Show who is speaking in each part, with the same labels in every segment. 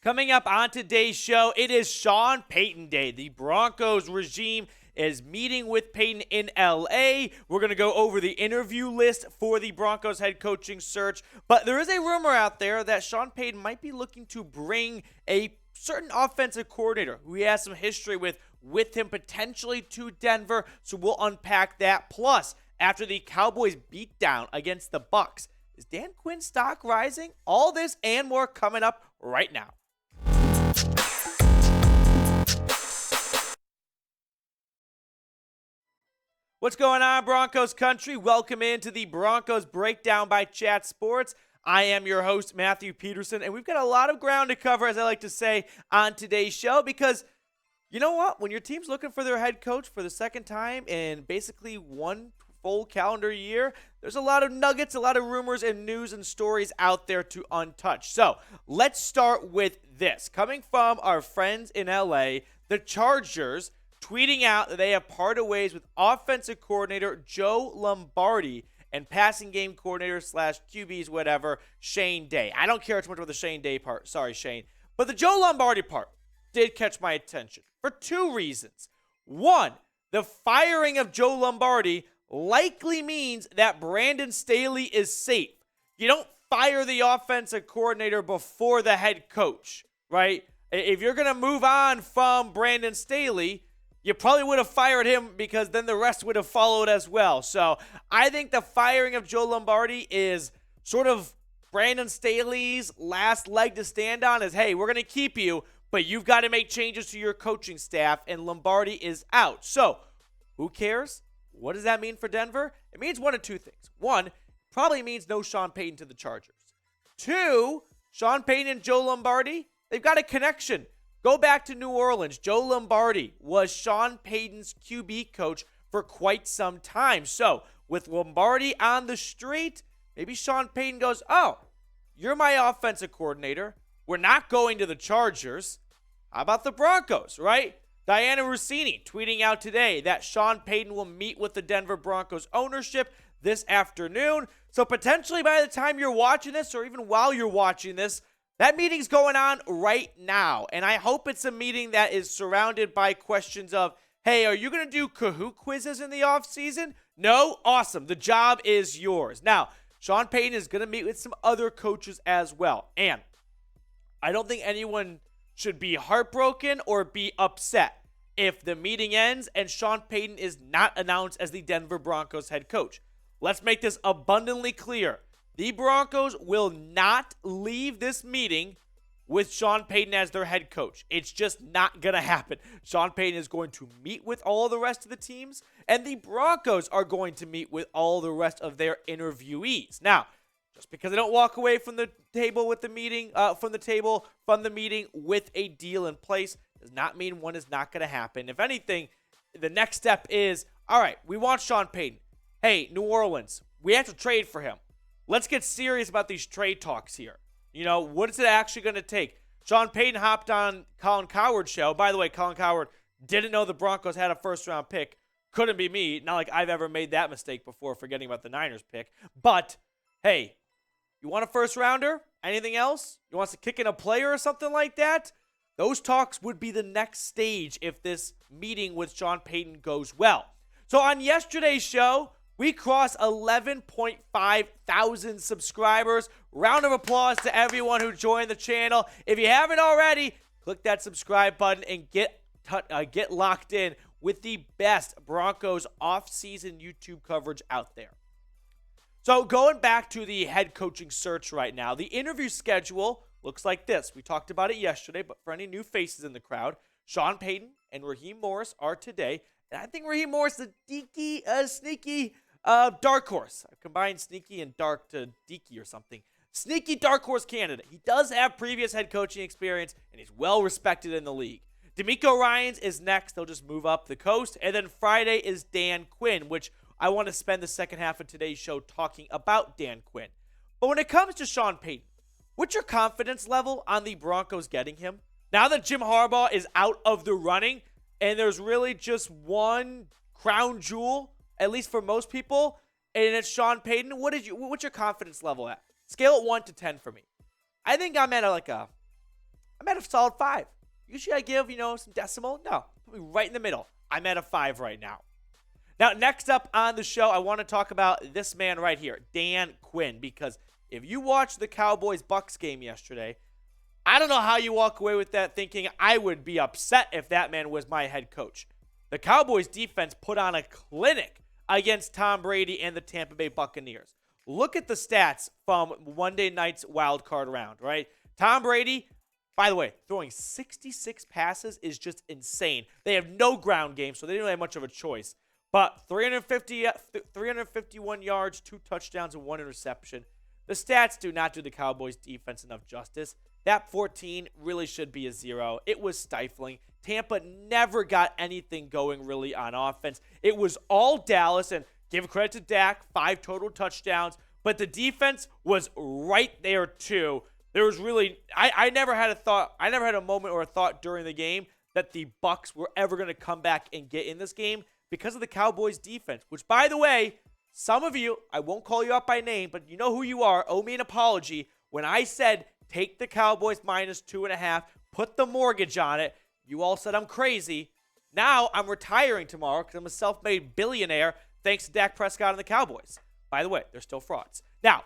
Speaker 1: Coming up on today's show, it is Sean Payton Day. The Broncos regime is meeting with Payton in LA. We're going to go over the interview list for the Broncos head coaching search. But there is a rumor out there that Sean Payton might be looking to bring a certain offensive coordinator who he has some history with him potentially to Denver. So we'll unpack that. Plus, after the Cowboys beatdown against the Bucs, is Dan Quinn stock rising? All this and more coming up right now. What's going on, Broncos Country? Welcome into the Broncos Breakdown by Chat Sports. I am your host, Matthew Peterson, and we've got a lot of ground to cover, as I like to say, on today's show, because you know what? When your team's looking for their head coach for the second time in basically one full calendar year, there's a lot of nuggets, a lot of rumors and news and stories out there to untouch. So let's start with this. Coming from our friends in LA, the Chargers tweeting out that they have parted ways with offensive coordinator Joe Lombardi and passing game coordinator / QBs, whatever, Shane Day. I don't care too much about the Shane Day part. Sorry, Shane. But the Joe Lombardi part did catch my attention for two reasons. One, the firing of Joe Lombardi likely means that Brandon Staley is safe. You don't fire the offensive coordinator before the head coach, right? If you're going to move on from Brandon Staley, you probably would have fired him because then the rest would have followed as well. So I think the firing of Joe Lombardi is sort of Brandon Staley's last leg to stand on is, hey, we're going to keep you, but you've got to make changes to your coaching staff, and Lombardi is out. So who cares? What does that mean for Denver? It means one of two things. One, probably means no Sean Payton to the Chargers. Two, Sean Payton and Joe Lombardi, they've got a connection. Go back to New Orleans. Joe Lombardi was Sean Payton's QB coach for quite some time. So with Lombardi on the street, maybe Sean Payton goes, oh, you're my offensive coordinator. We're not going to the Chargers. How about the Broncos, right? Diana Rossini tweeting out today that Sean Payton will meet with the Denver Broncos ownership this afternoon. So potentially by the time you're watching this, or even while you're watching this, that meeting's going on right now, and I hope it's a meeting that is surrounded by questions of, hey, are you going to do Kahoot quizzes in the offseason? No? Awesome. The job is yours. Now, Sean Payton is going to meet with some other coaches as well, and I don't think anyone should be heartbroken or be upset if the meeting ends and Sean Payton is not announced as the Denver Broncos head coach. Let's make this abundantly clear. The Broncos will not leave this meeting with Sean Payton as their head coach. It's just not going to happen. Sean Payton is going to meet with all the rest of the teams, and the Broncos are going to meet with all the rest of their interviewees. Now, just because they don't walk away from the table with the meeting, from the meeting with a deal in place, does not mean one is not going to happen. If anything, the next step is, all right, we want Sean Payton. Hey, New Orleans, we have to trade for him. Let's get serious about these trade talks here. You know, what is it actually going to take? Sean Payton hopped on Colin Cowherd's show. By the way, Colin Cowherd didn't know the Broncos had a first-round pick. Couldn't be me. Not like I've ever made that mistake before, forgetting about the Niners pick. But, hey, you want a first-rounder? Anything else? You want to kick in a player or something like that? Those talks would be the next stage if this meeting with Sean Payton goes well. So on yesterday's show, we crossed 11.5 thousand subscribers. Round of applause to everyone who joined the channel. If you haven't already, click that subscribe button and get locked in with the best Broncos off-season YouTube coverage out there. So going back to the head coaching search right now, the interview schedule looks like this. We talked about it yesterday, but for any new faces in the crowd, Sean Payton and Raheem Morris are today. And I think Raheem Morris is a sneaky dark horse. I've combined sneaky and dark to deaky or something. Sneaky dark horse candidate. He does have previous head coaching experience, and he's well respected in the league. D'Amico Ryans is next. They'll just move up the coast. And then Friday is Dan Quinn, which I want to spend the second half of today's show talking about Dan Quinn. But when it comes to Sean Payton, what's your confidence level on the Broncos getting him? Now that Jim Harbaugh is out of the running, and there's really just one crown jewel, at least for most people, and it's Sean Payton, what's your confidence level at? Scale it 1 to 10 for me. I think I'm at like a I'm at a solid 5. Usually I give, some decimal. No, put me right in the middle. I'm at a 5 right now. Now, next up on the show, I want to talk about this man right here, Dan Quinn, because if you watched the Cowboys-Bucks game yesterday, I don't know how you walk away with that thinking I would be upset if that man was my head coach. The Cowboys defense put on a clinic against Tom Brady and the Tampa Bay Buccaneers. Look at the stats from Monday night's wild card round, right? Tom Brady, by the way, throwing 66 passes is just insane. They have no ground game, so they didn't really have much of a choice. But 351 yards, 2 touchdowns, and 1 interception. The stats do not do the Cowboys defense enough justice. That 14 really should be a 0. It was stifling. Tampa never got anything going really on offense. It was all Dallas, and give credit to Dak, 5 total touchdowns. But the defense was right there too. There was really, I never had a moment or a thought during the game that the Bucs were ever going to come back and get in this game because of the Cowboys defense, which, by the way, some of you, I won't call you out by name, but you know who you are, owe me an apology. When I said take the Cowboys minus 2.5, put the mortgage on it, you all said I'm crazy. Now I'm retiring tomorrow because I'm a self-made billionaire thanks to Dak Prescott and the Cowboys. By the way, they're still frauds. Now,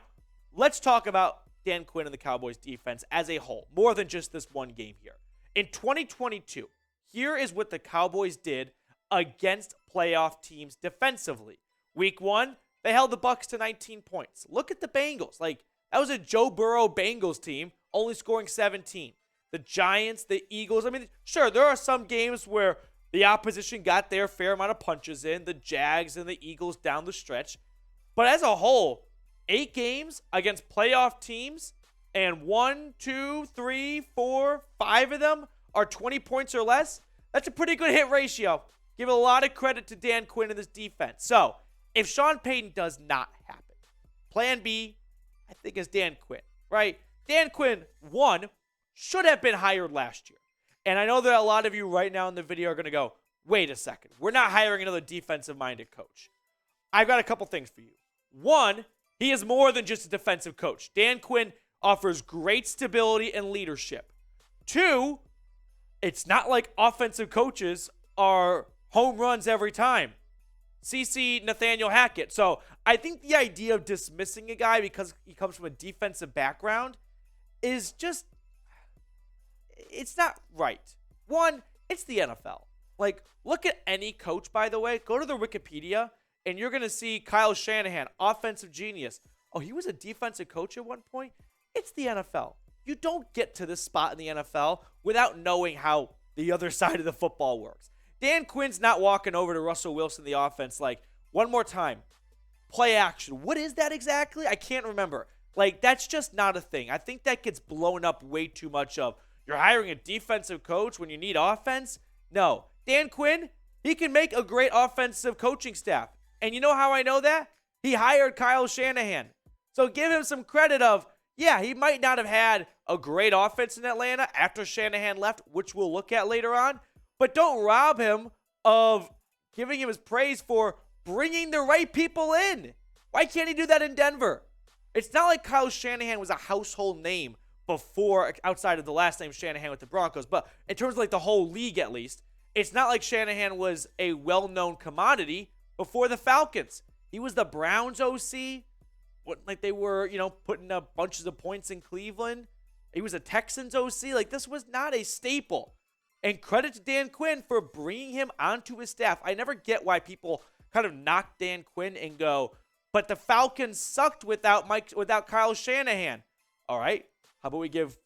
Speaker 1: let's talk about Dan Quinn and the Cowboys defense as a whole, more than just this one game here. In 2022, here is what the Cowboys did against playoff teams defensively. Week 1, they held the Bucs to 19 points. Look at the Bengals. That was a Joe Burrow Bengals team, only scoring 17. The Giants, the Eagles. Sure, there are some games where the opposition got their fair amount of punches in, the Jags and the Eagles down the stretch. But as a whole, 8 games against playoff teams, and 1, 2, 3, 4, 5 of them are 20 points or less. That's a pretty good hit ratio. Give a lot of credit to Dan Quinn and this defense. So, if Sean Payton does not happen, plan B, I think, is Dan Quinn, right? Dan Quinn, 1, should have been hired last year. And I know that a lot of you right now in the video are going to go, wait a second, we're not hiring another defensive-minded coach. I've got a couple things for you. 1, he is more than just a defensive coach. Dan Quinn offers great stability and leadership. 2, it's not like offensive coaches are home runs every time. CC Nathaniel Hackett. So I think the idea of dismissing a guy because he comes from a defensive background is just, it's not right. 1, it's the NFL. Look at any coach, by the way. Go to the Wikipedia, and you're going to see Kyle Shanahan, offensive genius. Oh, he was a defensive coach at one point? It's the NFL. You don't get to this spot in the NFL without knowing how the other side of the football works. Dan Quinn's not walking over to Russell Wilson, the offense, one more time. Play action. What is that exactly? I can't remember. That's just not a thing. I think that gets blown up way too much of, you're hiring a defensive coach when you need offense? No. Dan Quinn, he can make a great offensive coaching staff. And you know how I know that? He hired Kyle Shanahan. So give him some credit of, yeah, he might not have had a great offense in Atlanta after Shanahan left, which we'll look at later on. But don't rob him of giving him his praise for bringing the right people in. Why can't he do that in Denver? It's not like Kyle Shanahan was a household name before, outside of the last name Shanahan with the Broncos, but in terms of the whole league at least, it's not like Shanahan was a well-known commodity before the Falcons. He was the Browns OC, they were, putting up bunches of points in Cleveland. He was a Texans OC. This was not a staple. And credit to Dan Quinn for bringing him onto his staff. I never get why people kind of knock Dan Quinn and go, but the Falcons sucked without Kyle Shanahan. All right, how about we give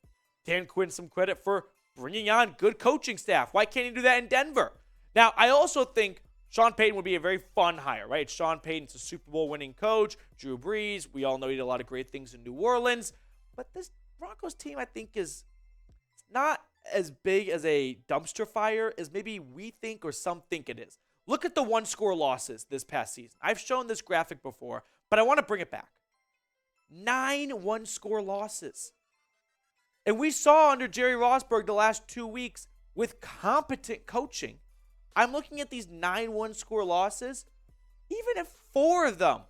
Speaker 1: Dan Quinn some credit for bringing on good coaching staff? Why can't he do that in Denver? Now, I also think Sean Payton would be a very fun hire, right? Sean Payton's a Super Bowl winning coach. Drew Brees, we all know he did a lot of great things in New Orleans. But this Broncos team, I think, is not as big as a dumpster fire as maybe we think or some think it is. Look at the one-score losses this past season. I've shown this graphic before, but I want to bring it back. 9 one-score losses. And we saw under Jerry Rosburg the last 2 weeks with competent coaching. I'm looking at these 9 one-score losses. Even if 4 of them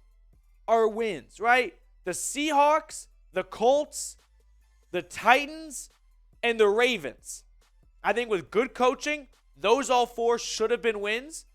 Speaker 1: are wins, right? The Seahawks, the Colts, the Titans, and the Ravens. I think with good coaching, those all four should have been wins.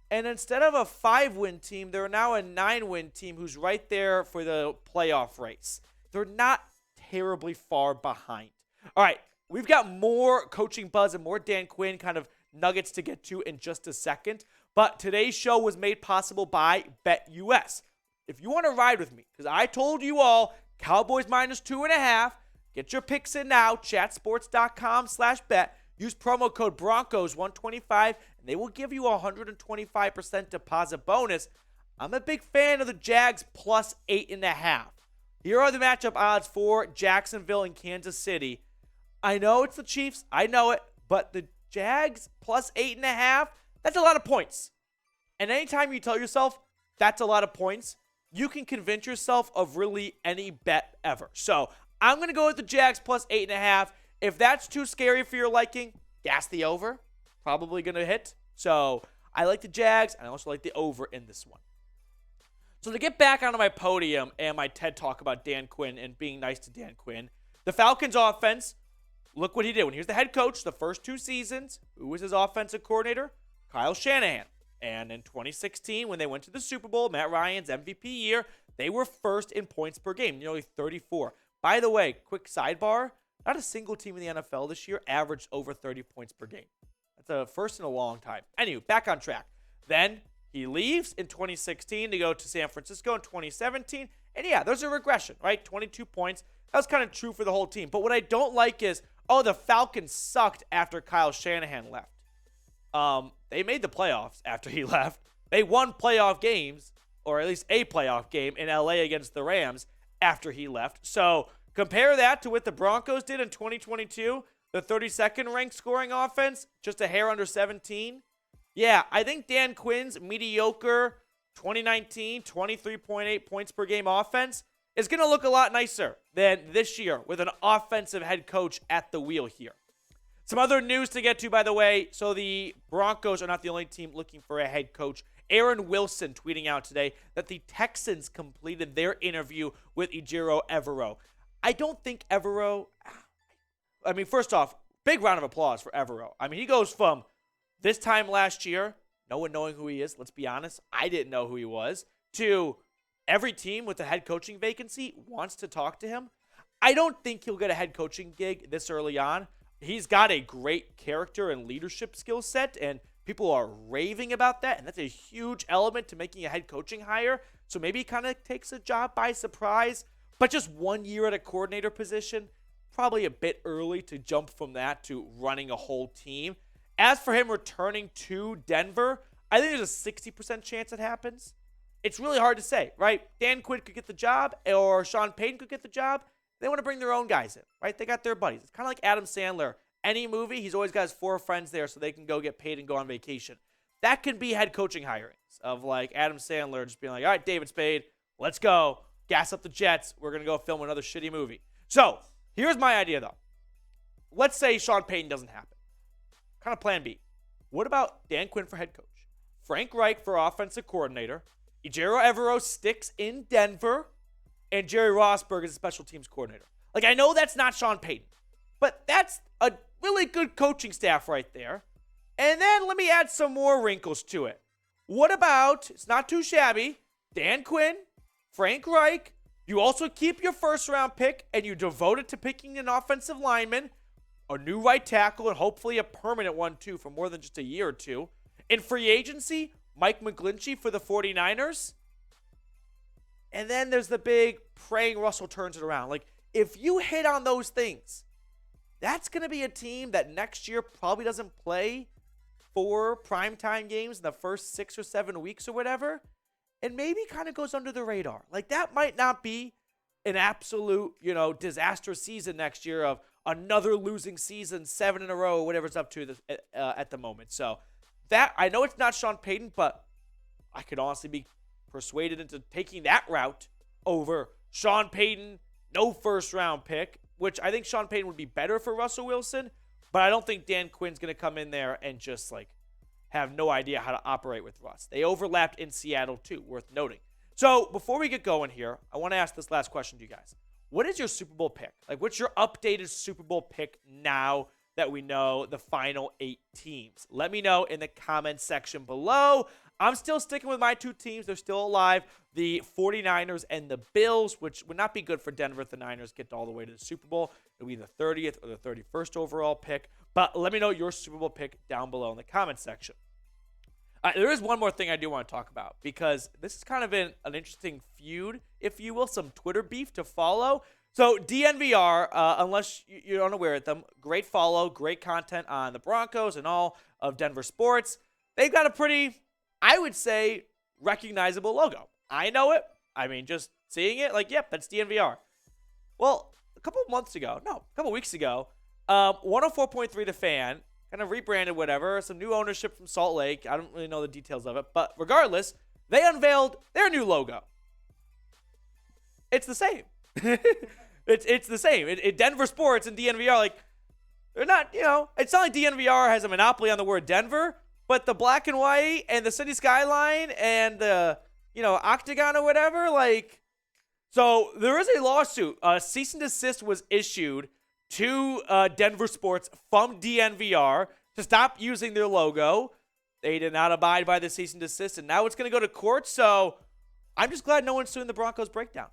Speaker 1: And instead of a 5-win team, they're now a 9-win team who's right there for the playoff race. They're not terribly far behind. All right, we've got more coaching buzz and more Dan Quinn kind of nuggets to get to in just a second. But today's show was made possible by BetUS. If you want to ride with me, because I told you all, Cowboys -2.5. Get your picks in now, chatsports.com/bet. Use promo code Broncos125, and they will give you a 125% deposit bonus. I'm a big fan of the Jags plus 8.5. Here are the matchup odds for Jacksonville and Kansas City. I know it's the Chiefs. I know it. But the Jags plus 8.5, that's a lot of points. And anytime you tell yourself that's a lot of points, you can convince yourself of really any bet ever. So I'm going to go with the Jags plus 8.5. If that's too scary for your liking, gas the over. Probably going to hit. So I like the Jags, and I also like the over in this one. So to get back onto my podium and my TED Talk about Dan Quinn and being nice to Dan Quinn, the Falcons offense, look what he did. When he was the head coach the first 2 seasons, who was his offensive coordinator? Kyle Shanahan. And in 2016, when they went to the Super Bowl, Matt Ryan's MVP year, they were first in points per game, nearly 34. By the way, quick sidebar, not a single team in the NFL this year averaged over 30 points per game. That's a first in a long time. Anyway, back on track. Then he leaves in 2016 to go to San Francisco in 2017. And yeah, there's a regression, right? 22 points. That was kind of true for the whole team. But what I don't like is, the Falcons sucked after Kyle Shanahan left. They made the playoffs after he left. They won playoff games, or at least a playoff game in LA against the Rams after he left. So compare that to what the Broncos did in 2022, the 32nd ranked scoring offense, just a hair under 17. Yeah, I think Dan Quinn's mediocre 2019 23.8 points per game offense is going to look a lot nicer than this year with an offensive head coach at the wheel here. Some other news to get to, by the way. So the Broncos are not the only team looking for a head coach. Aaron Wilson tweeting out today that the Texans completed their interview with Ejiro Evero. I don't think Evero, first off, big round of applause for Evero. He goes from this time last year, no one knowing who he is, let's be honest, I didn't know who he was, to every team with a head coaching vacancy wants to talk to him. I don't think he'll get a head coaching gig this early on. He's got a great character and leadership skill set, and people are raving about that, and that's a huge element to making a head coaching hire. So maybe he kind of takes a job by surprise, but just 1 year at a coordinator position, probably a bit early to jump from that to running a whole team. As for him returning to Denver, I think there's a 60% chance it happens. It's really hard to say, right? Dan Quinn could get the job, or Sean Payton could get the job. They want to bring their own guys in, right? They got their buddies. It's kind of like Adam Sandler. Any movie, he's always got his 4 friends there so they can go get paid and go on vacation. That can be head coaching hirings of like Adam Sandler just being like, all right, David Spade, let's go. Gas up the Jets. We're going to go film another shitty movie. So here's my idea, though. Let's say Sean Payton doesn't happen. Kind of plan B. What about Dan Quinn for head coach? Frank Reich for offensive coordinator. Ejiro Evero sticks in Denver. And Jerry Rossberg is a special teams coordinator. Like, I know that's not Sean Payton, but that's a really good coaching staff right there. And then let me add some more wrinkles to it. What about, it's not too shabby, Dan Quinn, Frank Reich. You also keep your first-round pick, and you devote it to picking an offensive lineman, a new right tackle, and hopefully a permanent one, too, for more than just a year or two. In free agency, Mike McGlinchey for the 49ers. And then there's the big praying Russell turns it around. Like, if you hit on those things, that's going to be a team that next year probably doesn't play 4 primetime games in the first 6 or 7 weeks or whatever, and maybe kind of goes under the radar. Like, that might not be an absolute, disaster season next year of another losing season, 7 in a row, whatever it's up to at the moment. So that, I know it's not Sean Payton, but I could honestly be persuaded into taking that route over Sean Payton, no first-round pick, which I think Sean Payton would be better for Russell Wilson, but I don't think Dan Quinn's going to come in there and just, have no idea how to operate with Russ. They overlapped in Seattle, too, worth noting. So before we get going here, I want to ask this last question to you guys. what is your Super Bowl pick? Like, what's your updated Super Bowl pick now that we know the final 8 teams? Let me know in the comments section below. I'm still sticking with my 2 teams. They're still alive. The 49ers and the Bills, which would not be good for Denver if the Niners get all the way to the Super Bowl. It'll be the 30th or the 31st overall pick. But let me know your Super Bowl pick down below in the comments section. There is one more thing I do want to talk about, because this is kind of an interesting feud, if you will, some Twitter beef to follow. So DNVR, unless you're unaware of them, great follow, great content on the Broncos and all of Denver sports. They've got a pretty, I would say, recognizable logo. I know it. I mean, just seeing it, like, yep, that's DNVR. Well, a couple weeks ago, 104.3 The Fan kind of rebranded whatever, some new ownership from Salt Lake. I don't really know the details of it, but regardless, they unveiled their new logo. It's the same. it's the same. Denver sports and DNVR, like, they're not, it's not like DNVR has a monopoly on the word Denver, but the black and white and the city skyline and the, octagon or whatever, like, so there is a lawsuit. Cease and desist was issued to Denver sports from DNVR to stop using their logo. They did not abide by the cease and desist, and now it's going to go to court. So I'm just glad no one's suing the Broncos Breakdown.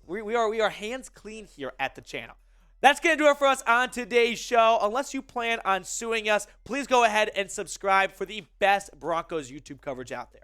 Speaker 1: We are hands clean here at the channel. That's going to do it for us on today's show. Unless you plan on suing us, please go ahead and subscribe for the best Broncos YouTube coverage out there.